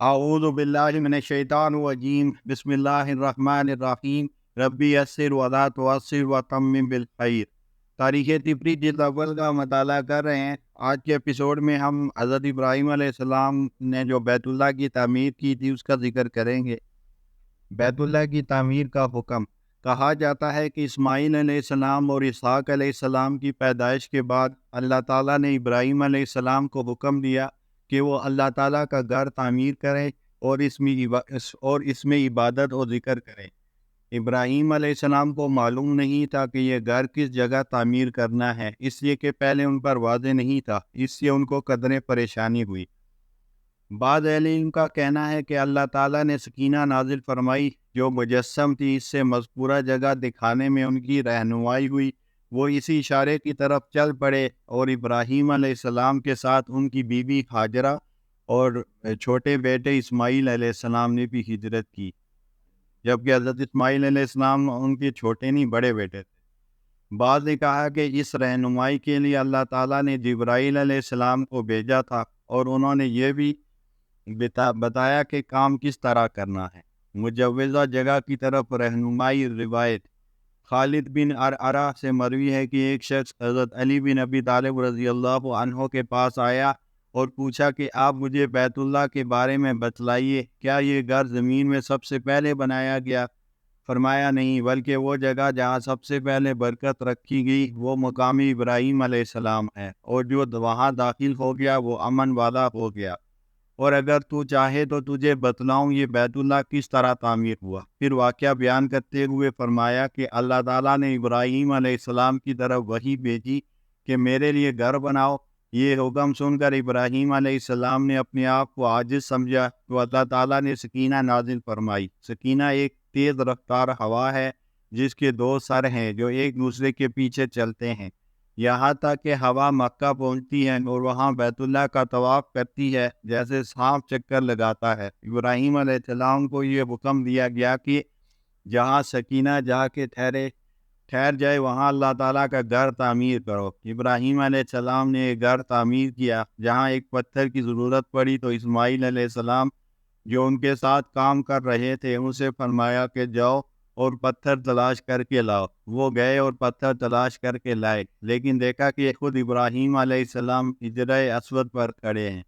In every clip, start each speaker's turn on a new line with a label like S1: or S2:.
S1: اعوذ باللہ من الشیطان الرجیم بسم اللہ الرحمن الرحیم ربی یسر ولا تعسر وتمم بالخیر۔ تاریخ طبری جلد اول کا مطالعہ کر رہے ہیں۔ آج کے ایپیسوڈ میں ہم حضرت ابراہیم علیہ السلام نے جو بیت اللہ کی تعمیر کی تھی اس کا ذکر کریں گے۔ بیت اللہ کی تعمیر کا حکم۔ کہا جاتا ہے کہ اسماعیل علیہ السلام اور اسحاق علیہ السلام کی پیدائش کے بعد اللہ تعالیٰ نے ابراہیم علیہ السلام کو حکم دیا کہ وہ اللہ تعالیٰ کا گھر تعمیر کریں اور اس میں عبادت و ذکر کریں۔ ابراہیم علیہ السلام کو معلوم نہیں تھا کہ یہ گھر کس جگہ تعمیر کرنا ہے، اس لیے کہ پہلے ان پر واضح نہیں تھا، اس سے ان کو قدرے پریشانی ہوئی۔ بعض اہل علم کا کہنا ہے کہ اللہ تعالیٰ نے سکینہ نازل فرمائی جو مجسم تھی، اس سے مذکورہ جگہ دکھانے میں ان کی رہنمائی ہوئی۔ وہ اسی اشارے کی طرف چل پڑے اور ابراہیم علیہ السلام کے ساتھ ان کی بیوی ہاجرہ اور چھوٹے بیٹے اسماعیل علیہ السلام نے بھی ہجرت کی، جبکہ حضرت اسماعیل علیہ السلام ان کے چھوٹے نہیں بڑے بیٹے تھے۔ بعض نے کہا کہ اس رہنمائی کے لیے اللہ تعالیٰ نے جبرائیل علیہ السلام کو بھیجا تھا اور انہوں نے یہ بھی بتایا کہ کام کس طرح کرنا ہے۔ مجوزہ جگہ کی طرف رہنمائی۔ روایت خالد بن عرعرہ سے مروی ہے کہ ایک شخص حضرت علی بن ابی طالب رضی اللہ عنہ کے پاس آیا اور پوچھا کہ آپ مجھے بیت اللہ کے بارے میں بتلائیے، کیا یہ گھر زمین میں سب سے پہلے بنایا گیا؟ فرمایا نہیں، بلکہ وہ جگہ جہاں سب سے پہلے برکت رکھی گئی وہ مقام ابراہیم علیہ السلام ہے، اور جو وہاں داخل ہو گیا وہ امن والا ہو گیا۔ اور اگر تو چاہے تو تجھے بتلاؤں یہ بیت اللہ کس طرح تعمیر ہوا۔ پھر واقعہ بیان کرتے ہوئے فرمایا کہ اللہ تعالیٰ نے ابراہیم علیہ السلام کی طرف وحی بھیجی کہ میرے لیے گھر بناؤ۔ یہ حکم سن کر ابراہیم علیہ السلام نے اپنے آپ کو عاجز سمجھا تو اللہ تعالیٰ نے سکینہ نازل فرمائی۔ سکینہ ایک تیز رفتار ہوا ہے جس کے دو سر ہیں جو ایک دوسرے کے پیچھے چلتے ہیں، یہاں تک کہ ہوا مکہ پہنچتی ہے اور وہاں بیت اللہ کا طواف کرتی ہے جیسے سانپ چکر لگاتا ہے۔ ابراہیم علیہ السلام کو یہ حکم دیا گیا کہ جہاں سکینہ جا کے ٹھہر جائے وہاں اللہ تعالیٰ کا گھر تعمیر کرو۔ ابراہیم علیہ السلام نے ایک گھر تعمیر کیا۔ جہاں ایک پتھر کی ضرورت پڑی تو اسماعیل علیہ السلام جو ان کے ساتھ کام کر رہے تھے ان سے فرمایا کہ جاؤ اور پتھر تلاش کر کے لاؤ۔ وہ گئے اور پتھر تلاش کر کے لائے، لیکن دیکھا کہ خود ابراہیم علیہ السلام حجرہ اسود پر کھڑے ہیں۔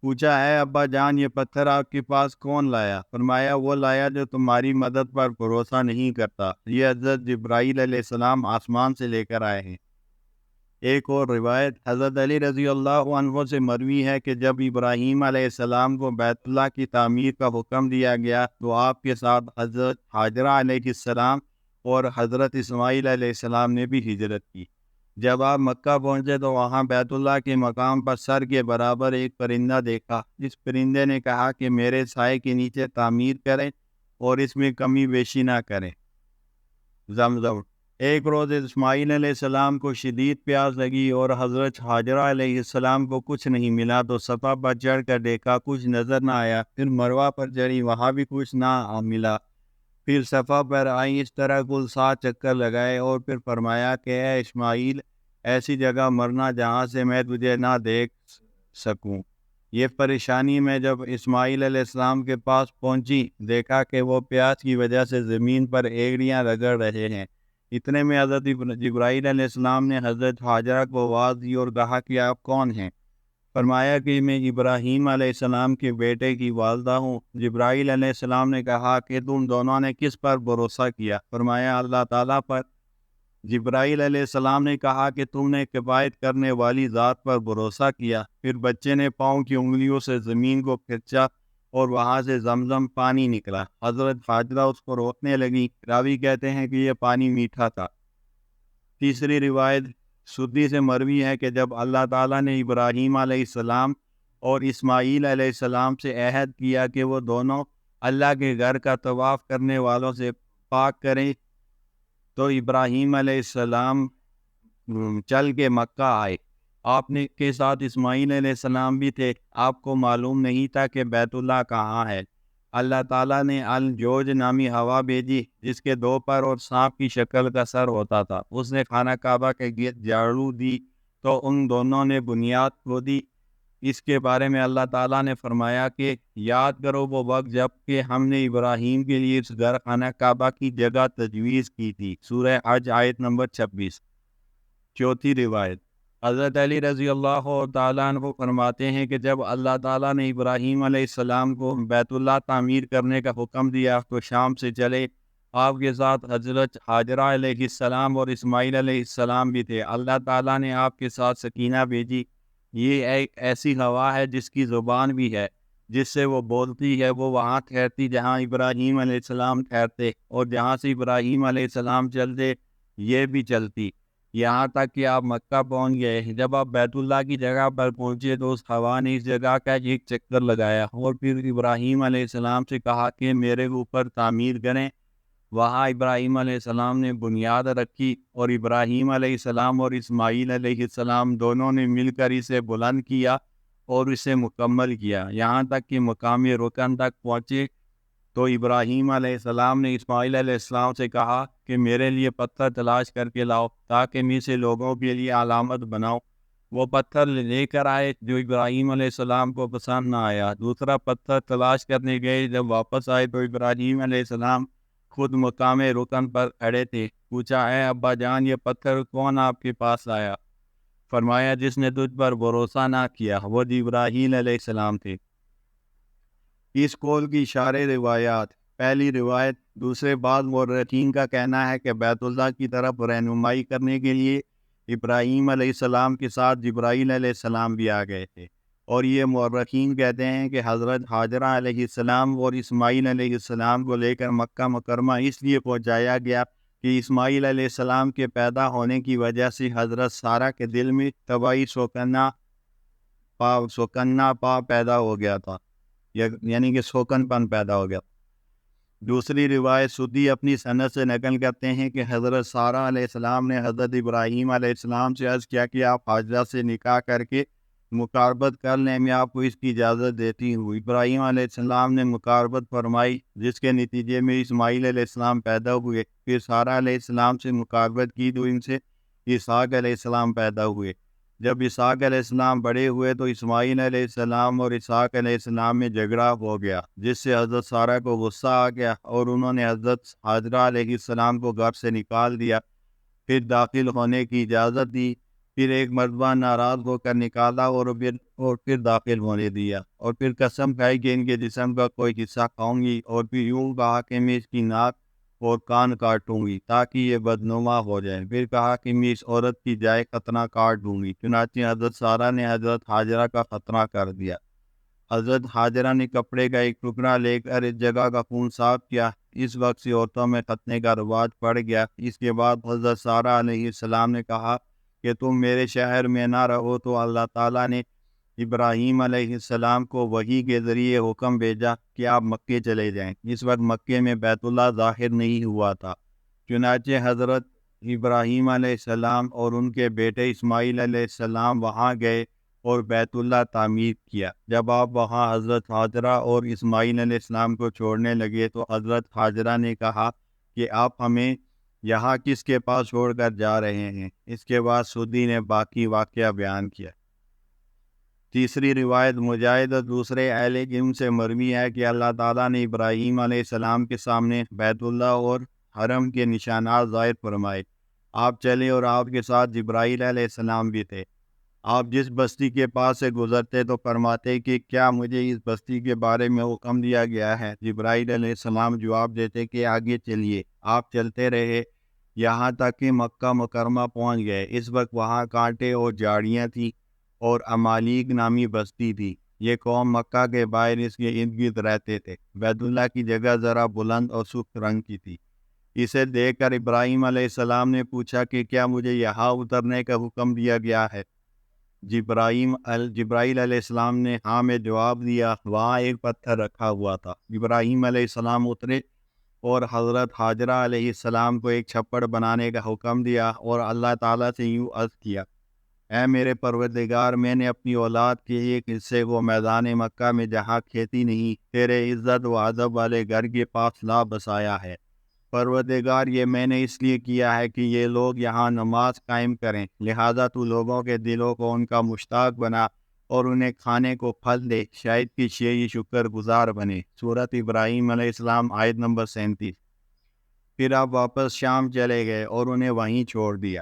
S1: پوچھا ہے ابا جان یہ پتھر آپ کے پاس کون لایا؟ فرمایا وہ لایا جو تمہاری مدد پر بھروسہ نہیں کرتا، یہ حضرت جبرائیل علیہ السلام آسمان سے لے کر آئے ہیں۔ ایک اور روایت حضرت علی رضی اللہ عنہ سے مروی ہے کہ جب ابراہیم علیہ السلام کو بیت اللہ کی تعمیر کا حکم دیا گیا تو آپ کے ساتھ حضرت ہاجرہ علیہ السلام اور حضرت اسماعیل علیہ السلام نے بھی ہجرت کی۔ جب آپ مکہ پہنچے تو وہاں بیت اللہ کے مقام پر سر کے برابر ایک پرندہ دیکھا۔ اس پرندے نے کہا کہ میرے سائے کے نیچے تعمیر کریں اور اس میں کمی بیشی نہ کریں۔ زمزم۔ ایک روز اسماعیل علیہ السلام کو شدید پیاس لگی اور حضرت ہاجرہ علیہ السلام کو کچھ نہیں ملا تو صفا پر چڑھ کر دیکھا، کچھ نظر نہ آیا۔ پھر مروہ پر چڑھی، وہاں بھی کچھ نہ ملا۔ پھر صفا پر آئی، اس طرح کل 7 چکر لگائے اور پھر فرمایا کہ اے اسماعیل ایسی جگہ مرنا جہاں سے میں تجھے نہ دیکھ سکوں۔ یہ پریشانی میں جب اسماعیل علیہ السلام کے پاس پہنچی دیکھا کہ وہ پیاس کی وجہ سے زمین پر ایڑیاں رگڑ رہے ہیں۔ اتنے میں حضرت جبرائیل علیہ السلام نے حضرت ہاجرہ کو آواز دی اور کہا کہ آپ کون ہیں؟ فرمایا کہ میں ابراہیم علیہ السلام کے بیٹے کی والدہ ہوں۔ جبرائیل علیہ السلام نے کہا کہ تم دونوں نے کس پر بھروسہ کیا؟ فرمایا اللہ تعالیٰ پر۔ جبرائیل علیہ السلام نے کہا کہ تم نے کفایت کرنے والی ذات پر بھروسہ کیا۔ پھر بچے نے پاؤں کی انگلیوں سے زمین کو کھرچا اور وہاں سے زمزم پانی نکلا۔ حضرت ہاجرہ اس کو روکنے لگی۔ راوی کہتے ہیں کہ یہ پانی میٹھا تھا۔ تیسری روایت سدی سے مروی ہے کہ جب اللہ تعالیٰ نے ابراہیم علیہ السلام اور اسماعیل علیہ السلام سے عہد کیا کہ وہ دونوں اللہ کے گھر کا طواف کرنے والوں سے پاک کریں تو ابراہیم علیہ السلام چل کے مکہ آئے۔ آپ نے کے ساتھ اسماعیل علیہ السلام بھی تھے۔ آپ کو معلوم نہیں تھا کہ بیت اللہ کہاں ہے۔ اللہ تعالیٰ نے الجوج نامی ہوا بھیجی جس کے 2 پر اور سانپ کی شکل کا سر ہوتا تھا۔ اس نے خانہ کعبہ کے گرد جھاڑو دی تو ان دونوں نے بنیاد کھودی اس کے بارے میں اللہ تعالیٰ نے فرمایا کہ یاد کرو وہ وقت جب کہ ہم نے ابراہیم کے لیے اس گھر خانہ کعبہ کی جگہ تجویز کی تھی۔ سورہ حج آیت نمبر 26۔ چوتھی روایت، حضرت علی رضی اللہ تعالیٰ عنہ فرماتے ہیں کہ جب اللہ تعالیٰ نے ابراہیم علیہ السلام کو بیت اللہ تعمیر کرنے کا حکم دیا تو شام سے چلے۔ آپ کے ساتھ حضرت ہاجرہ علیہ السلام اور اسماعیل علیہ السلام بھی تھے۔ اللہ تعالیٰ نے آپ کے ساتھ سکینہ بھیجی۔ یہ ایک ایسی ہوا ہے جس کی زبان بھی ہے، جس سے وہ بولتی ہے، وہ وہاں ٹھہرتی جہاں ابراہیم علیہ السلام ٹھہرتے، اور جہاں سے ابراہیم علیہ السلام چلتے یہ بھی چلتی، یہاں تک کہ آپ مکہ پہنچ گئے۔ جب آپ بیت اللہ کی جگہ پر پہنچے تو اس ہوا نے اس جگہ کا ایک چکر لگایا اور پھر ابراہیم علیہ السلام سے کہا کہ میرے اوپر تعمیر کریں۔ وہاں ابراہیم علیہ السلام نے بنیاد رکھی اور ابراہیم علیہ السلام اور اسماعیل علیہ السلام دونوں نے مل کر اسے بلند کیا اور اسے مکمل کیا، یہاں تک کہ مقام رکن تک پہنچے تو ابراہیم علیہ السلام نے اسماعیل علیہ السلام سے کہا کہ میرے لیے پتھر تلاش کر کے لاؤ تاکہ میں اسے لوگوں کے لیے علامت بناؤں۔ وہ پتھر لے کر آئے جو ابراہیم علیہ السلام کو پسند نہ آیا۔ دوسرا پتھر تلاش کرنے گئے، جب واپس آئے تو ابراہیم علیہ السلام خود مقام رکن پر کھڑے تھے۔ پوچھا، اے ابا جان، یہ پتھر کون آپ کے پاس آیا؟ فرمایا، جس نے تجھ پر بھروسہ نہ کیا وہ ابراہیم علیہ السلام تھے۔ اس قول کی اشارے روایات۔ پہلی روایت، دوسرے بعض مورخین کا کہنا ہے کہ بیت اللہ کی طرف رہنمائی کرنے کے لیے ابراہیم علیہ السلام کے ساتھ جبرائیل علیہ السلام بھی آ گئے تھے، اور یہ مورخین کہتے ہیں کہ حضرت ہاجرہ علیہ السلام اور اسماعیل علیہ السلام کو لے کر مکہ مکرمہ اس لیے پہنچایا گیا کہ اسماعیل علیہ السلام کے پیدا ہونے کی وجہ سے حضرت سارہ کے دل میں طبعی سوکنا پا پیدا ہو گیا تھا، یعنی کہ سوکن پن پیدا ہو گیا۔ دوسری روایت سدی اپنی سند سے نقل کرتے ہیں کہ حضرت سارہ علیہ السلام نے حضرت ابراہیم علیہ السلام سے عرض کیا کہ آپ حاجرہ سے نکاح کر کے مقاربت کر لیں، میں آپ کو اس کی اجازت دیتی ہوں۔ ابراہیم علیہ السلام نے مقاربت فرمائی، جس کے نتیجے میں اسماعیل علیہ السلام پیدا ہوئے۔ پھر سارہ علیہ السلام سے مقاربت کی تو ان سے اسحاق علیہ السلام پیدا ہوئے۔ جب اسحاق علیہ السلام بڑے ہوئے تو اسماعیل علیہ السلام اور اسحاق علیہ السلام میں جھگڑا ہو گیا، جس سے حضرت سارہ کو غصہ آ گیا اور انہوں نے حضرت ہاجرہ علیہ السلام کو گھر سے نکال دیا، پھر داخل ہونے کی اجازت دی، پھر ایک مرتبہ ناراض ہو کر نکالا اور پھر داخل ہونے دیا، اور پھر قسم کھائی کہ ان کے جسم کا کوئی حصہ کھاؤں گی، اور پھر یوں کہا کہ میں اس کی ناک اور کان کاٹوں گی تاکہ یہ بدنما ہو جائے، پھر کہا کہ میں اس عورت کی جائے ختنہ کاٹ دوں گی۔ چنانچہ حضرت سارہ نے حضرت ہاجرہ کا ختنہ کر دیا۔ حضرت ہاجرہ نے کپڑے کا ایک ٹکڑا لے کر اس جگہ کا خون صاف کیا۔ اس وقت سے عورتوں میں ختنے کا رواج پڑ گیا۔ اس کے بعد حضرت سارہ علیہ السلام نے کہا کہ تم میرے شہر میں نہ رہو، تو اللہ تعالیٰ نے ابراہیم علیہ السلام کو وحی کے ذریعے حکم بھیجا کہ آپ مکے چلے جائیں۔ اس وقت مکے میں بیت اللہ ظاہر نہیں ہوا تھا، چنانچہ حضرت ابراہیم علیہ السلام اور ان کے بیٹے اسماعیل علیہ السلام وہاں گئے اور بیت اللہ تعمیر کیا۔ جب آپ وہاں حضرت ہاجرہ اور اسماعیل علیہ السلام کو چھوڑنے لگے تو حضرت ہاجرہ نے کہا کہ آپ ہمیں یہاں کس کے پاس چھوڑ کر جا رہے ہیں؟ اس کے بعد سدی نے باقی واقعہ بیان کیا۔ تیسری روایت مجاہد اور دوسرے اہل علم سے مروی ہے کہ اللہ تعالیٰ نے ابراہیم علیہ السلام کے سامنے بیت اللہ اور حرم کے نشانات ظاہر فرمائے۔ آپ چلے اور آپ کے ساتھ جبرائیل علیہ السلام بھی تھے۔ آپ جس بستی کے پاس سے گزرتے تو فرماتے کہ کیا مجھے اس بستی کے بارے میں حکم دیا گیا ہے؟ جبرائیل علیہ السلام جواب دیتے کہ آگے چلیے۔ آپ چلتے رہے یہاں تک کہ مکہ مکرمہ پہنچ گئے۔ اس وقت وہاں کانٹے اور جھاڑیاں تھیں اور امالیق نامی بستی تھی۔ یہ قوم مکہ کے باہر اس کے ارد گرد رہتے تھے۔ بیت اللہ کی جگہ ذرا بلند اور سرخ رنگ کی تھی۔ اسے دیکھ کر ابراہیم علیہ السلام نے پوچھا کہ کیا مجھے یہاں اترنے کا حکم دیا گیا ہے؟ جبرائیل علیہ السلام نے ہاں میں جواب دیا۔ وہاں ایک پتھر رکھا ہوا تھا۔ ابراہیم علیہ السلام اترے اور حضرت ہاجرہ علیہ السلام کو ایک چھپڑ بنانے کا حکم دیا اور اللہ تعالیٰ سے یوں عرض کیا، اے میرے پروردگار، میں نے اپنی اولاد کے ایک حصے کو میدان مکہ میں جہاں کھیتی نہیں، تیرے عزت و ادب والے گھر کے پاس لا بسایا ہے۔ پروردگار، یہ میں نے اس لیے کیا ہے کہ یہ لوگ یہاں نماز قائم کریں، لہذا تو لوگوں کے دلوں کو ان کا مشتاق بنا اور انہیں کھانے کو پھل دے، شاید کہ یہ شکر گزار بنے۔ سورۃ ابراہیم علیہ السلام آیت نمبر 37۔ پھر آپ واپس شام چلے گئے اور انہیں وہیں چھوڑ دیا۔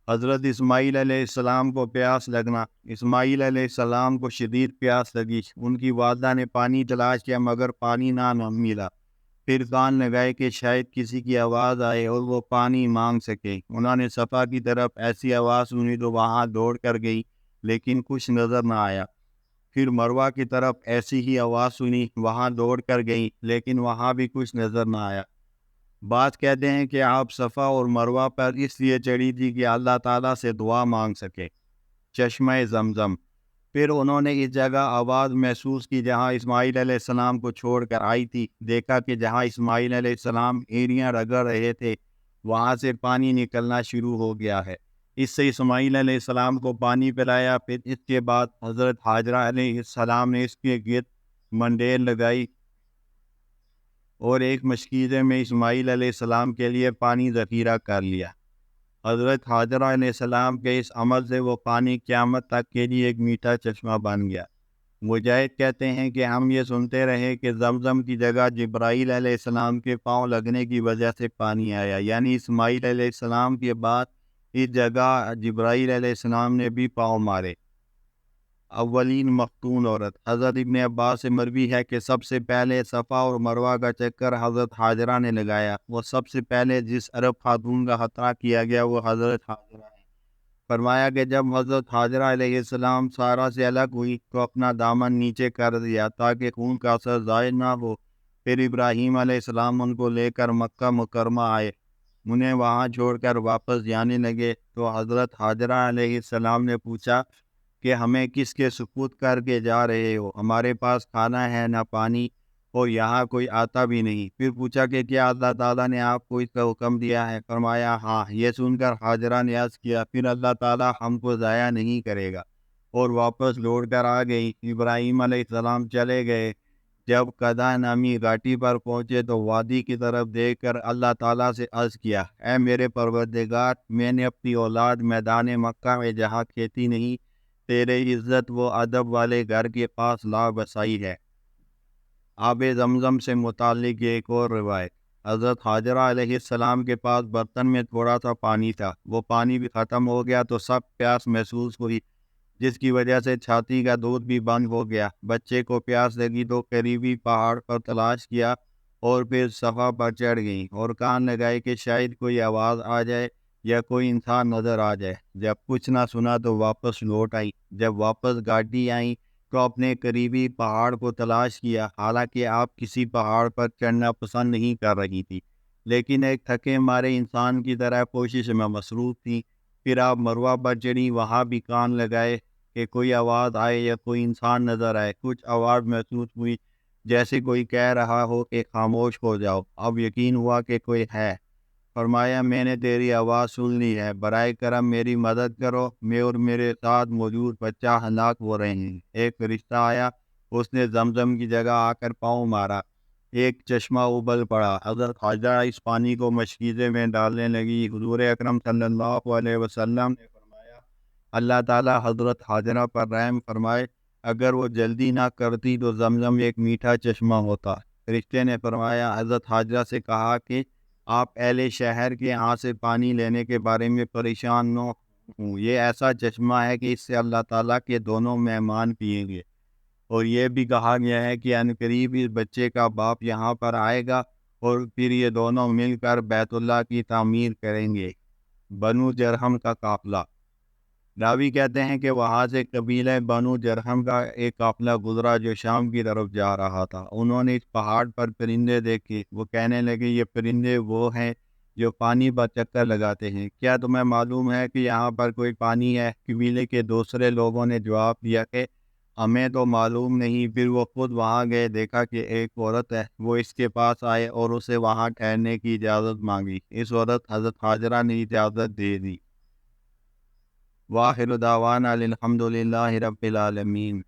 S1: حضرت اسماعیل علیہ السلام کو پیاس لگنا۔ اسماعیل علیہ السلام کو شدید پیاس لگی۔ ان کی والدہ نے پانی تلاش کیا مگر پانی نہ ملا۔ پھر کان لگائے کہ شاید کسی کی آواز آئے اور وہ پانی مانگ سکے۔ انہوں نے صفا کی طرف ایسی آواز سنی تو وہاں دوڑ کر گئی لیکن کچھ نظر نہ آیا۔ پھر مروہ کی طرف ایسی ہی آواز سنی، وہاں دوڑ کر گئی لیکن وہاں بھی کچھ نظر نہ آیا۔ بعض کہتے ہیں کہ آپ صفا اور مروہ پر اس لیے چڑھی تھی کہ اللہ تعالیٰ سے دعا مانگ سکے۔ چشمہ زمزم۔ پھر انہوں نے اس جگہ آواز محسوس کی جہاں اسماعیل علیہ السلام کو چھوڑ کر آئی تھی۔ دیکھا کہ جہاں اسماعیل علیہ السلام ایڑیاں رگڑ رہے تھے وہاں سے پانی نکلنا شروع ہو گیا ہے۔ اس سے اسماعیل علیہ السلام کو پانی پلایا۔ پھر اس کے بعد حضرت حاجرہ علیہ السلام نے اس کے گرد منڈیر لگائی اور ایک مشکیزے میں اسماعیل علیہ السلام کے لیے پانی ذخیرہ کر لیا۔ حضرت حاجرہ علیہ السلام کے اس عمل سے وہ پانی قیامت تک کے لیے ایک میٹھا چشمہ بن گیا۔ مجاہد کہتے ہیں کہ ہم یہ سنتے رہے کہ زمزم کی جگہ جبرائیل علیہ السلام کے پاؤں لگنے کی وجہ سے پانی آیا، یعنی اسماعیل علیہ السلام کے بعد اس جگہ جبرائیل علیہ السلام نے بھی پاؤں مارے۔ اولین مختون عورت۔ حضرت ابن عباس سے مروی ہے کہ سب سے پہلے صفا اور مروہ کا چکر حضرت حاجرہ نے لگایا۔ وہ سب سے پہلے جس عرب خاتون کا خطرہ کیا گیا وہ حضرت حاجرہ ہے۔ فرمایا کہ جب حضرت حاجرہ علیہ السلام سارا سے الگ ہوئی تو اپنا دامن نیچے کر دیا تاکہ خون کا اثر زائد نہ ہو۔ پھر ابراہیم علیہ السلام ان کو لے کر مکہ مکرمہ آئے، انہیں وہاں چھوڑ کر واپس جانے لگے تو حضرت حاجرہ علیہ السلام نے پوچھا کہ ہمیں کس کے سپرد کر کے جا رہے ہو؟ ہمارے پاس کھانا ہے نہ پانی اور یہاں کوئی آتا بھی نہیں۔ پھر پوچھا کہ کیا اللہ تعالیٰ نے آپ کو اس کا حکم دیا ہے؟ فرمایا ہاں۔ یہ سن کر حاجرہ نے عرض کیا پھر اللہ تعالیٰ ہم کو ضائع نہیں کرے گا، اور واپس لوٹ کر آ گئی۔ ابراہیم علیہ السلام چلے گئے۔ جب قدہ نامی گھاٹی پر پہنچے تو وادی کی طرف دیکھ کر اللہ تعالیٰ سے عرض کیا، اے میرے پروردگار، میں نے اپنی اولاد میدان مکہ میں جہاں کھیتی نہیں تیرے عزت و ادب والے گھر کے پاس لا بسائی ہے۔ آب زمزم سے متعلق ایک اور روایت۔ حضرت حاجرہ علیہ السلام کے پاس برتن میں تھوڑا سا پانی تھا، وہ پانی بھی ختم ہو گیا تو سخت پیاس محسوس ہوئی جس کی وجہ سے چھاتی کا دودھ بھی بند ہو گیا۔ بچے کو پیاس لگی تو قریبی پہاڑ پر تلاش کیا اور پھر صفا پر چڑھ گئیں اور کان لگائے کہ شاید کوئی آواز آ جائے یا کوئی انسان نظر آ جائے۔ جب کچھ نہ سنا تو واپس لوٹ آئی۔ جب واپس گاڑی آئیں تو اپنے قریبی پہاڑ کو تلاش کیا، حالانکہ آپ کسی پہاڑ پر چڑھنا پسند نہیں کر رہی تھی لیکن ایک تھکے مارے انسان کی طرح کوشش میں مصروف تھی۔ پھر آپ مروہ پر چڑھی، وہاں بھی کان لگائے کہ کوئی آواز آئے یا کوئی انسان نظر آئے۔ کچھ آواز محسوس ہوئی جیسے کوئی کہہ رہا ہو کہ خاموش ہو جاؤ۔ اب یقین ہوا کہ کوئی ہے۔ فرمایا میں نے تیری آواز سن لی ہے، برائے کرم میری مدد کرو، میں اور میرے ساتھ موجود بچہ ہلاک ہو رہے ہیں۔ ایک فرشتہ آیا، اس نے زمزم کی جگہ آ کر پاؤں مارا، ایک چشمہ ابل پڑا۔ حضرت حاجرہ اس پانی کو مشکیزے میں ڈالنے لگی۔ حضور اکرم صلی اللہ علیہ وسلم نے فرمایا اللہ تعالیٰ حضرت حاجرہ پر رحم فرمائے، اگر وہ جلدی نہ کرتی تو زمزم ایک میٹھا چشمہ ہوتا۔ فرشتے نے فرمایا حضرت حاجرہ سے کہا کہ آپ اہل شہر کے یہاں سے پانی لینے کے بارے میں پریشان نہ ہوں، یہ ایسا چشمہ ہے کہ اس سے اللہ تعالیٰ کے دونوں مہمان پیئیں گے، اور یہ بھی کہا گیا ہے کہ عنقریب اس بچے کا باپ یہاں پر آئے گا اور پھر یہ دونوں مل کر بیت اللہ کی تعمیر کریں گے۔ بنو جرہم کا قافلہ۔ راوی کہتے ہیں کہ وہاں سے قبیلہ بنو جرہم کا ایک قافلہ گزرا جو شام کی طرف جا رہا تھا۔ انہوں نے اس پہاڑ پر پرندے دیکھے، وہ کہنے لگے یہ پرندے وہ ہیں جو پانی پر چکر لگاتے ہیں، کیا تمہیں معلوم ہے کہ یہاں پر کوئی پانی ہے؟ قبیلے کے دوسرے لوگوں نے جواب دیا کہ ہمیں تو معلوم نہیں۔ پھر وہ خود وہاں گئے، دیکھا کہ ایک عورت ہے، وہ اس کے پاس آئے اور اسے وہاں ٹھہرنے کی اجازت مانگی۔ اس عورت حضرت حاجرہ نے اجازت دے دی۔ وآخر دعوانا الحمد للہ رب العالمین۔